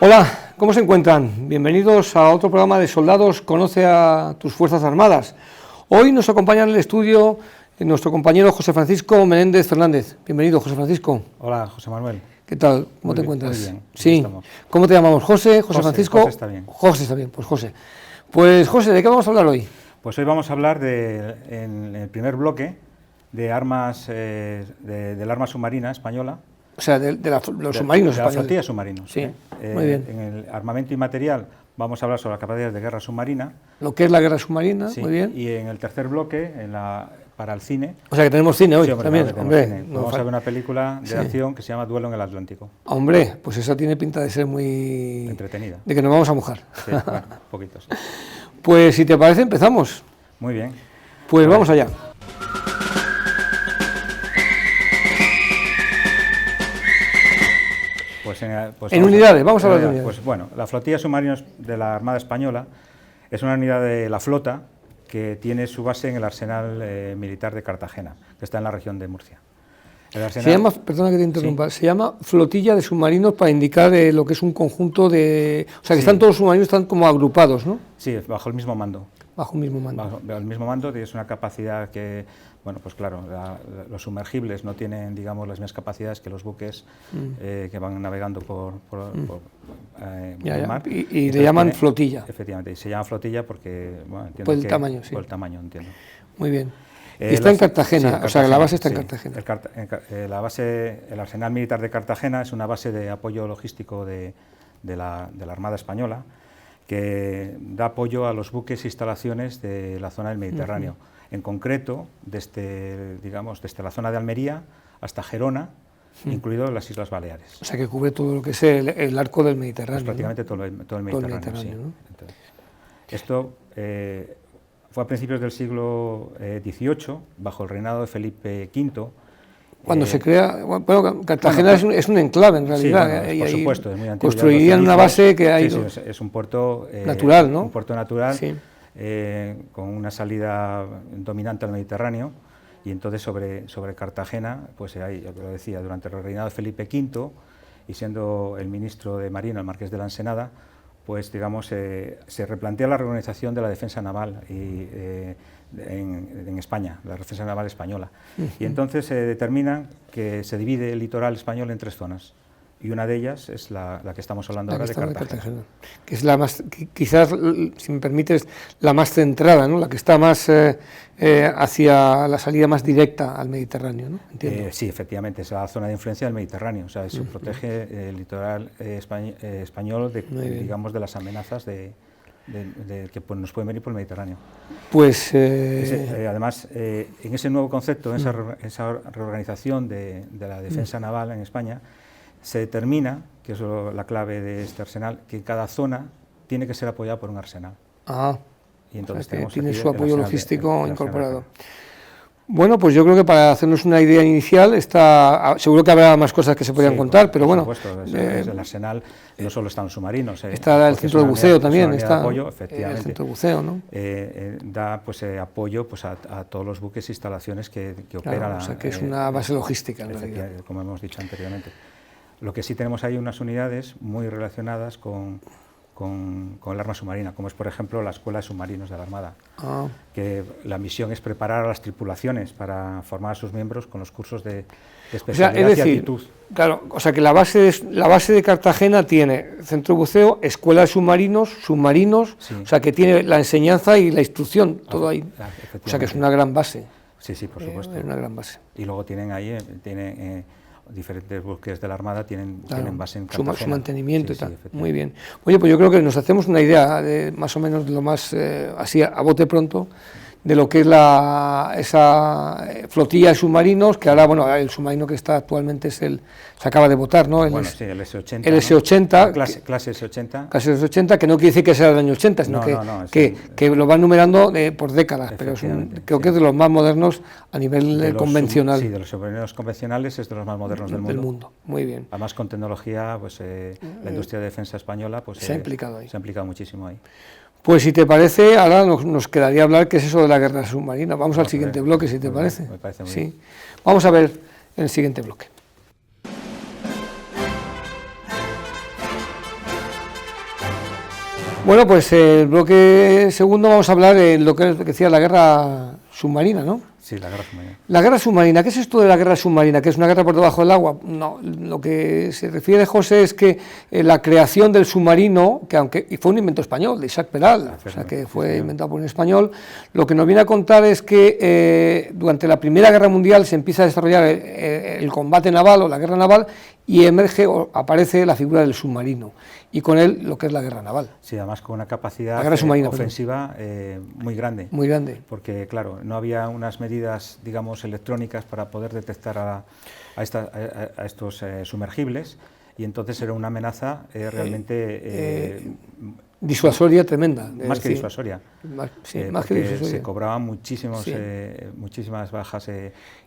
Hola, ¿cómo se encuentran? Bienvenidos a otro programa de Soldados Conoce a tus Fuerzas Armadas. Hoy nos acompaña en el estudio nuestro compañero José Francisco Menéndez Fernández. Bienvenido, José Francisco. Hola, José Manuel. ¿Qué tal? ¿Cómo te encuentras? Muy bien. Sí. ¿Cómo te llamamos? ¿José? ¿José Francisco? José está bien. José está bien, pues José. Pues José, ¿de qué vamos a hablar hoy? Pues hoy vamos a hablar en el primer bloque de armas, del arma submarina española. O sea, los submarinos españoles. De la flotilla submarinos. Sí, muy bien. En el armamento y material vamos a hablar sobre las capacidades de guerra submarina. Lo que es la guerra submarina, Sí, muy bien. Y en el tercer bloque, para el cine. O sea, que tenemos cine hoy Sí, hombre, también. claro, Hombre, cine. Vamos a ver una película de acción que se llama Duelo en el Atlántico. Hombre, pues esa tiene pinta de ser muy... entretenida. De que nos vamos a mojar. Sí, bueno, poquitos. Pues si te parece, empezamos. Muy bien. Pues vamos allá. En unidades, vamos a hablar de unidades. Pues bueno, la flotilla submarina de la Armada Española es una unidad de la flota que tiene su base en el Arsenal Militar de Cartagena, que está en la región de Murcia. Se llama, perdona que te interrumpa, ¿sí? Se llama flotilla de submarinos para indicar lo que es un conjunto de... O sea, que están todos los submarinos, están como agrupados, ¿no? Sí, bajo el mismo mando. Bajo un mismo mando. Bajo el mismo mando, tienes una capacidad que... Bueno, pues claro, los sumergibles no tienen, digamos, las mismas capacidades que los buques que van navegando por el mar. Y le llaman flotilla. Efectivamente, y se llama flotilla porque, bueno, entiendo por el tamaño, sí. Por el tamaño, entiendo. Muy bien. Y está en Cartagena, sí, o sea, la base está en Cartagena. La base, el Arsenal Militar de Cartagena es una base de apoyo logístico de la Armada Española que da apoyo a los buques e instalaciones de la zona del Mediterráneo. En concreto, desde la zona de Almería hasta Gerona, incluido las Islas Baleares. O sea, que cubre todo lo que es el arco del Mediterráneo. Pues prácticamente, ¿no? todo el Mediterráneo, sí. ¿No? Entonces, esto fue a principios del siglo XVIII, bajo el reinado de Felipe V. Cuando se crea, bueno, Cartagena es un enclave en realidad. Sí, por supuesto, es muy antiguo. Construirían una base que hay... Sí, es un puerto natural, ¿no? Un puerto natural, sí. Con una salida dominante al Mediterráneo, y entonces sobre Cartagena, pues ahí, yo lo decía, durante el reinado de Felipe V, y siendo el ministro de Marina, el marqués de la Ensenada, pues digamos, se replantea la reorganización de la defensa naval en España, la defensa naval española. Y entonces se determina que se divide el litoral español en 3 zonas. Y una de ellas es la que estamos hablando ahora de Cartagena. Que es la más, quizás, si me permites, la más centrada, ¿no? La que está más hacia la salida más directa al Mediterráneo, ¿no? Sí, efectivamente, es la zona de influencia del Mediterráneo, o sea, se protege el litoral español digamos, de las amenazas que nos pueden venir por el Mediterráneo. Pues... además, en ese nuevo concepto, en esa reorganización de la defensa naval en España, se determina, que es la clave de este arsenal, que cada zona tiene que ser apoyada por un arsenal. Y entonces tiene su apoyo logístico incorporado. Bueno, pues yo creo que para hacernos una idea inicial, seguro que habrá más cosas que se podrían contar, pero bueno. Por supuesto, el arsenal no solo están los submarinos. Está el centro de buceo también, está el centro de buceo, ¿no? Da apoyo a todos los buques e instalaciones que operan. O sea, que es una base logística, en realidad. Como hemos dicho anteriormente. Lo que sí tenemos ahí unas unidades muy relacionadas con el arma submarina, como es, por ejemplo, la Escuela de Submarinos de la Armada, que la misión es preparar a las tripulaciones para formar a sus miembros con los cursos de especialidad y actitud. Claro, o sea que la base de Cartagena tiene centro de buceo, escuela de submarinos, sí. O sea que tiene la enseñanza y la instrucción, todo ahí. O sea que es una gran base. Sí, por supuesto. Es una gran base. Y luego tienen ahí, diferentes buques de la Armada tienen base en Cartagena. Su mantenimiento y tal. Muy bien. Oye, pues yo creo que nos hacemos una idea más o menos de lo más, así a bote pronto, de lo que es esa flotilla de submarinos, que ahora, bueno, el submarino que está actualmente se acaba de votar, ¿no? Bueno, sí, el S-80. El S-80. ¿no? Clase S-80. Clase S-80, que no quiere decir que sea del año 80, sino que lo van numerando por décadas, pero creo que es de los más modernos a nivel convencional. Sí, de los submarinos convencionales es de los más modernos del mundo. Muy bien. Además, con tecnología, pues la industria de defensa española pues, se ha implicado ahí. Se ha implicado muchísimo ahí. Pues si te parece, ahora nos quedaría hablar qué es eso de la guerra submarina. Vamos al siguiente bloque, si te parece. Me parece muy bien. Vamos a ver el siguiente bloque. Bueno, pues el bloque segundo vamos a hablar de lo que decía la guerra submarina, ¿no? Sí, la guerra submarina. La guerra submarina, ¿qué es esto de la guerra submarina? ¿Que es una guerra por debajo del agua? No, lo que se refiere José es que la creación del submarino, y fue un invento español, de Isaac Peral, o sea que fue inventado por un español, lo que nos viene a contar es que durante la Primera Guerra Mundial se empieza a desarrollar el combate naval o la guerra naval y emerge o aparece la figura del submarino y con él lo que es la guerra naval. Sí, además con una capacidad ofensiva muy grande. Muy grande. Porque, claro, no había unas medidas, digamos, electrónicas para poder detectar a estos sumergibles y entonces era una amenaza realmente... disuasoria tremenda. Más que disuasoria. Más que disuasoria. Se cobraban muchísimas bajas.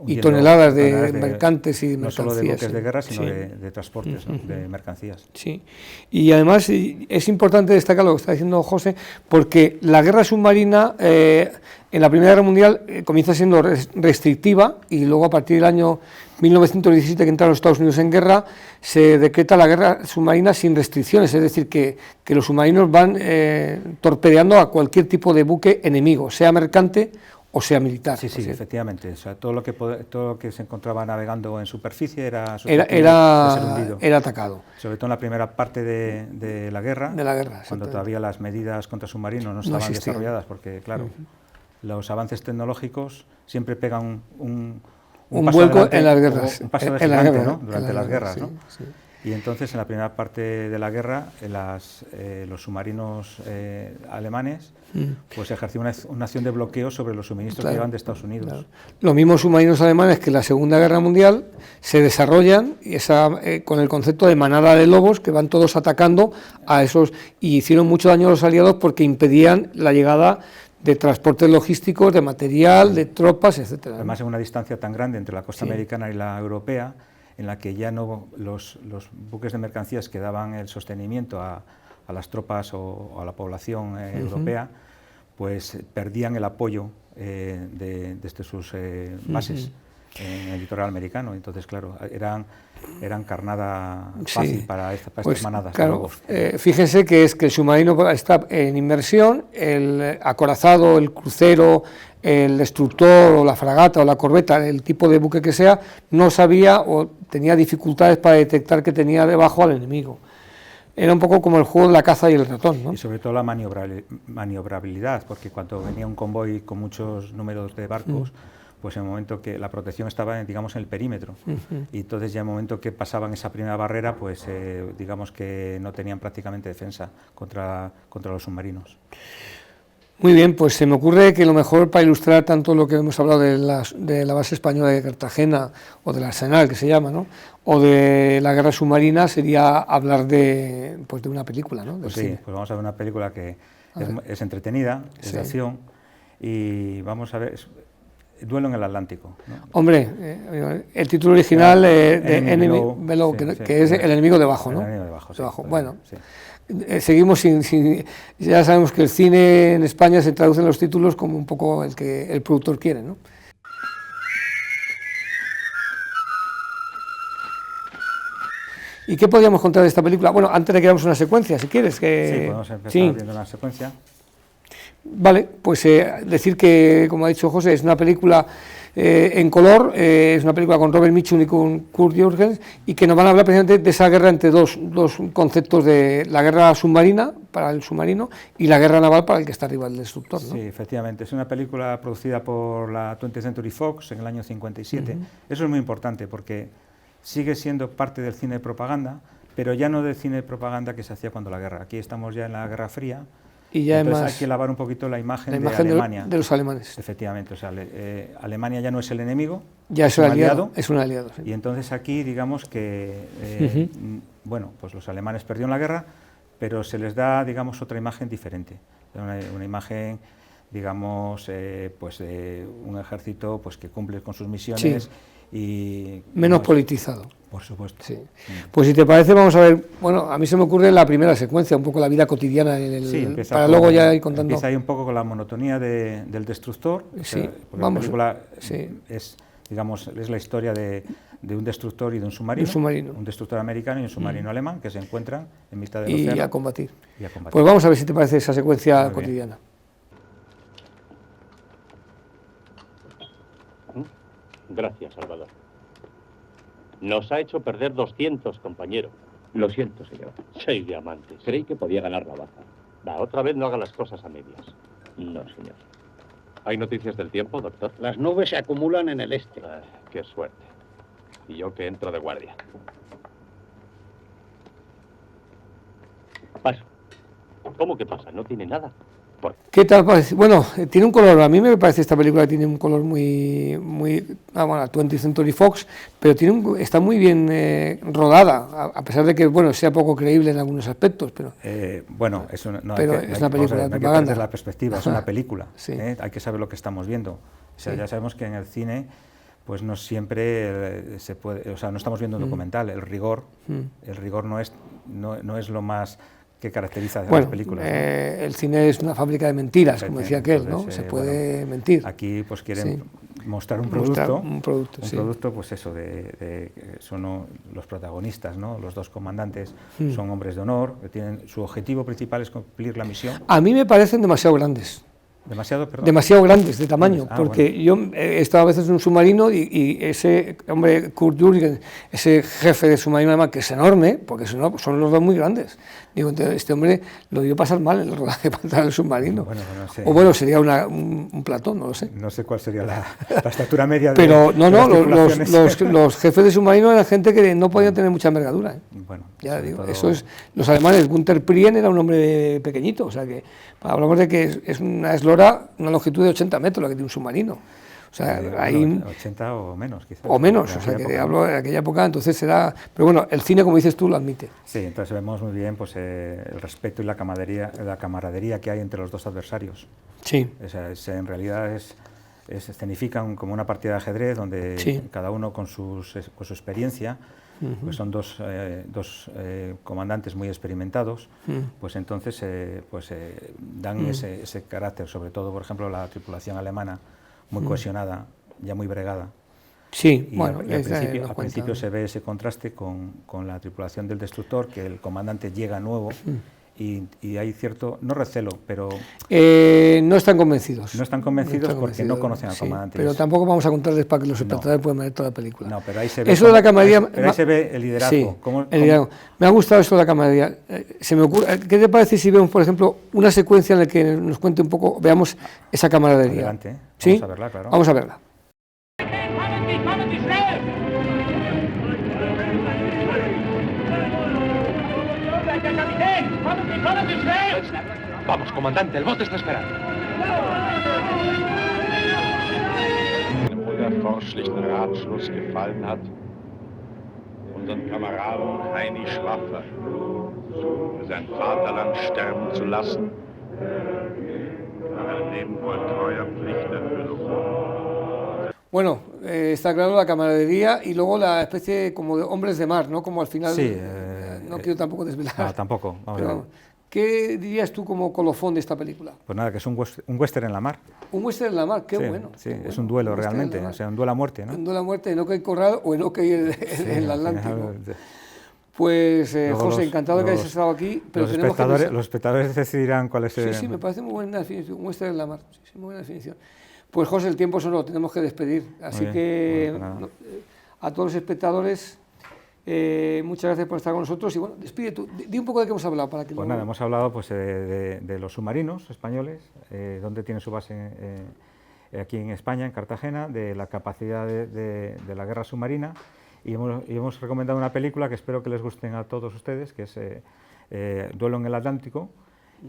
Y toneladas de mercantes y de mercancías. No solo de buques de guerra, sino de transportes, ¿no? De mercancías. Sí. Y además es importante destacar lo que está diciendo José, porque la guerra submarina en la Primera Guerra Mundial comienza siendo restrictiva y luego a partir del año 1917, que entraron los Estados Unidos en guerra, se decreta la guerra submarina sin restricciones, es decir, que los submarinos van torpedeando a cualquier tipo de buque enemigo, sea mercante o sea militar. Sí, efectivamente. O sea, todo lo que se encontraba navegando en superficie era atacado. Sobre todo en la primera parte de la guerra, cuando todavía las medidas contra submarinos no estaban desarrolladas, porque, claro, los avances tecnológicos siempre pegan un vuelco en las guerras. Un paso de gigante, ¿no? Durante las guerras, ¿no? Sí. Y entonces, en la primera parte de la guerra, los submarinos alemanes pues ejercían una acción de bloqueo sobre los suministros que llegaban de Estados Unidos. Claro. Los mismos submarinos alemanes que en la Segunda Guerra Mundial se desarrollan con el concepto de manada de lobos, que van todos atacando a esos, y hicieron mucho daño a los aliados porque impedían la llegada de transportes logísticos, de material, de tropas, etcétera. Además, en una distancia tan grande entre la costa americana y la europea, en la que ya no los buques de mercancías que daban el sostenimiento a las tropas o a la población europea, pues perdían el apoyo desde sus bases en el litoral americano. Entonces, claro, eran carnada fácil para estas manadas. Claro, fíjense que el submarino está en inmersión, el acorazado, el crucero, el destructor o la fragata o la corbeta, el tipo de buque que sea, no sabía o tenía dificultades para detectar que tenía debajo al enemigo. Era un poco como el juego de la caza y el ratón, ¿no? Y sobre todo la maniobrabilidad, porque cuando venía un convoy con muchos números de barcos, pues en el momento que la protección estaba, digamos, en el perímetro, y entonces ya en el momento que pasaban esa primera barrera, pues digamos que no tenían prácticamente defensa contra los submarinos. Muy bien, pues se me ocurre que lo mejor para ilustrar tanto lo que hemos hablado de la base española de Cartagena, o del Arsenal, que se llama, ¿no?, o de la guerra submarina, sería hablar de una película, ¿no? Pues sí, pues vamos a ver una película que es entretenida, es de acción, y vamos a ver... Duelo en el Atlántico, ¿no? Hombre, el título original de Enemy Below, que es el enemigo debajo, ¿no? El enemigo debajo, debajo. Bueno, seguimos sin... Ya sabemos que el cine en España se traduce en los títulos como un poco el que el productor quiere, ¿no? ¿Y qué podríamos contar de esta película? Bueno, antes de que hagamos una secuencia, si quieres. Sí, podemos empezar viendo una secuencia. Vale, pues decir que, como ha dicho José, es una película en color, es una película con Robert Mitchum y con Kurt Jürgens, y que nos van a hablar precisamente de esa guerra entre dos conceptos, de la guerra submarina para el submarino y la guerra naval para el que está arriba del destructor, ¿no? Sí, efectivamente, es una película producida por la 20th Century Fox en el año 57. Eso es muy importante porque sigue siendo parte del cine de propaganda, pero ya no del cine de propaganda que se hacía cuando la guerra. Aquí estamos ya en la Guerra Fría, Y ya entonces además, hay que lavar un poquito la imagen de de Alemania. los alemanes. Efectivamente, o sea, Alemania ya no es el enemigo, Ya es un aliado. Es un aliado, sí. Y entonces aquí, digamos que, bueno, pues los alemanes perdieron la guerra, pero se les da, digamos, otra imagen diferente. Una imagen, digamos, pues de un ejército pues que cumple con sus misiones. Sí. Y menos politizado. Por supuesto. Sí. Pues si te parece, vamos a ver, bueno, a mí se me ocurre la primera secuencia, un poco la vida cotidiana, para luego ya ir contando. Empieza ahí un poco con la monotonía del destructor, sí, porque la película es, digamos, es la historia de un destructor y de un submarino, un destructor americano y un submarino alemán que se encuentran en mitad del océano. Y a combatir. Pues vamos a ver si te parece esa secuencia cotidiana. Gracias, Salvador. Nos ha hecho perder 200, compañero. Lo siento, señor. 6 diamantes. Creí que podía ganar la baza. Va, otra vez no haga las cosas a medias. No, señor. ¿Hay noticias del tiempo, doctor? Las nubes se acumulan en el este. Qué suerte. Y yo que entro de guardia. Paso. ¿Cómo que pasa? ¿No tiene nada? ¿Qué tal parece? Bueno, tiene un color, a mí me parece esta película tiene un color muy, bueno, 20th Century Fox, pero está muy bien rodada, a pesar de que, bueno, sea poco creíble en algunos aspectos, pero... bueno, es una película de propaganda. Hay que perder la perspectiva, es una película, sí. Hay que saber lo que estamos viendo. O sea, ya sabemos que en el cine, pues no siempre se puede, o sea, no estamos viendo un documental, el rigor no es lo más que caracteriza a las películas. El cine es una fábrica de mentiras, como decía aquel, ¿no? Se puede mentir. Aquí pues quieren mostrar un producto, pues eso, son los protagonistas, ¿no? Los dos comandantes son hombres de honor, que tienen, su objetivo principal es cumplir la misión. A mí me parecen demasiado grandes. Demasiado grandes de tamaño, porque bueno. Yo he estado a veces en un submarino y ese hombre, Kurt Jürgen, ese jefe de submarino alemán, que es enorme, porque son los dos muy grandes. Digo, entonces, este hombre lo dio pasar mal en el rodaje para entrar en el submarino. O bueno, sería un platón, no lo sé. No sé cuál sería la estatura media pero los jefes de submarino eran gente que no podían tener mucha envergadura. Bueno, ya digo, eso es, los alemanes, Günther Prien era un hombre pequeñito, o sea que hablamos de que es una eslora, una longitud de 80 metros la que tiene un submarino. O sea, hay 80 o menos, quizás. O menos, o sea, que hablo de aquella época, entonces era... Pero bueno, el cine, como dices tú, lo admite. Sí, entonces vemos muy bien pues, el respeto y la camaradería que hay entre los dos adversarios. Sí. O sea, en realidad escenifican como una partida de ajedrez donde cada uno con su experiencia, pues son dos comandantes muy experimentados, pues entonces dan ese carácter, sobre todo, por ejemplo, la tripulación alemana, muy cohesionada, ya muy bregada. Sí, y bueno, al principio se ve ese contraste con la tripulación del destructor, que el comandante llega nuevo y hay cierto, no recelo, pero... no están convencidos. No están convencidos porque no conocen al comandante. Pero tampoco vamos a contarles para que los espectadores puedan ver toda la película. No, pero ahí se ve, eso de la camaradería, ahí se ve el liderazgo. Sí, el liderazgo. Me ha gustado esto de la camaradería. Se me ocurre, ¿qué te parece si vemos, por ejemplo, una secuencia en la que nos cuente un poco, veamos esa camaradería? Adelante, ¿Sí? Vamos a verla, claro. Vamos a verla. Vamos, comandante, el bote está esperando. Wo der forschlichen Ratschluss gefallen hat, unseren Kameraden Heini Schlaffer für sein Vaterland sterben zu lassen, nach einem Leben voll treuer Pflichterfüllung. Bueno, está claro la camaradería y luego la especie como de hombres de mar, ¿no? Como al final, sí, no quiero tampoco desvelar. No, tampoco, vamos a ver. ¿Qué dirías tú como colofón de esta película? Pues nada, que es un western en la mar. Un western en la mar, qué sí, bueno. Sí, qué bueno. Es un duelo realmente, o sea, un duelo a muerte, ¿no? Un duelo a muerte, en Oca y Corral o en Oca y en el Atlántico. Pues, José, encantado de que hayas estado aquí, pero los espectadores decidirán cuál es el... Sí, me parece muy buena definición, un western en la mar, sí, muy buena definición. Pues, José, el tiempo solo tenemos que despedir, así que a todos los espectadores... muchas gracias por estar con nosotros y bueno, despide tú, di un poco de qué hemos hablado para que Pues nada, hemos hablado pues, de los submarinos españoles, donde tiene su base aquí en España, en Cartagena, de la capacidad de la guerra submarina y hemos recomendado una película que espero que les guste a todos ustedes, que es Duelo en el Atlántico,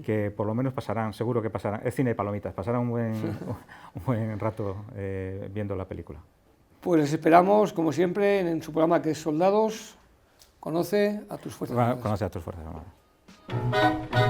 que por lo menos pasarán, seguro que pasarán, es cine de palomitas, pasarán un buen rato viendo la película. Pues les esperamos, como siempre, en su programa que es Soldados, Conoce a tus Fuerzas Armadas. Conoce a tus Fuerzas Armadas.